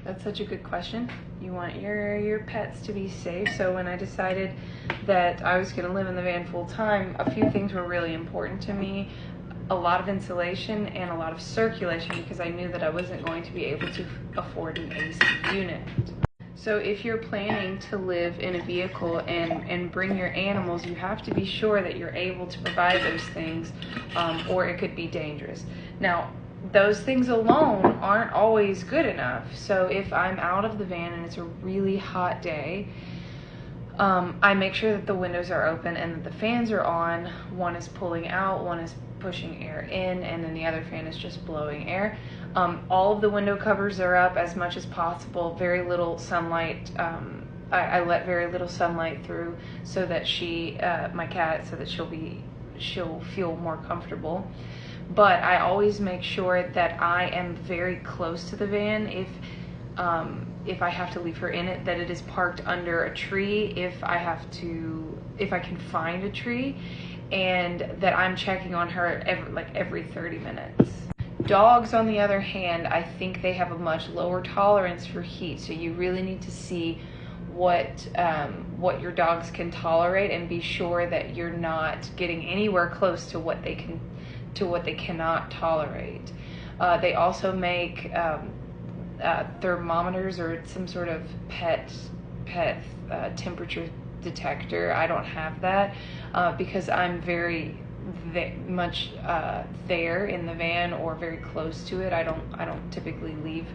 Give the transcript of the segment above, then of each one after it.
That's such a good question. You want your pets to be safe. So when I decided that I was going to live in the van full time, a few things were really important to me. A lot of insulation and a lot of circulation, because I knew that I wasn't going to be able to afford an AC unit. So if you're planning to live in a vehicle and bring your animals, you have to be sure that you're able to provide those things, or it could be dangerous. Now, those things alone aren't always good enough. So if I'm out of the van and it's a really hot day, I make sure that the windows are open and that the fans are on. One is pulling out, one is pushing air in, and then the other fan is just blowing air. All of the window covers are up as much as possible. Very little sunlight. I let very little sunlight through so that my cat, so that she'll feel more comfortable. But I always make sure that I am very close to the van. If I have to leave her in it, that it is parked under a tree if I can find a tree, and that I'm checking on her every 30 minutes. Dogs, on the other hand, I think they have a much lower tolerance for heat, so you really need to see what your dogs can tolerate and be sure that you're not getting anywhere close to what they cannot tolerate. They also make thermometers or some sort of pet temperature detector. I don't have that because I'm very much there in the van or very close to it. I don't typically leave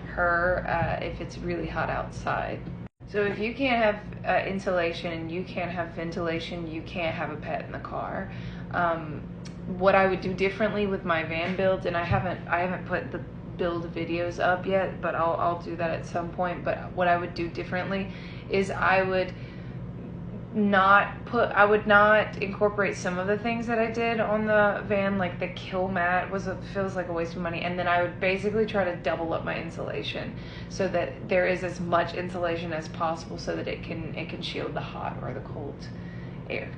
her if it's really hot outside. So if you can't have insulation and you can't have ventilation, you can't have a pet in the car. What I would do differently with my van builds, and I haven't put the build videos up yet, but I'll do that at some point. But what I would do differently is I would not incorporate some of the things that I did on the van, like the kill mat feels like a waste of money, and then I would basically try to double up my insulation so that there is as much insulation as possible so that it can shield the hot or the cold air.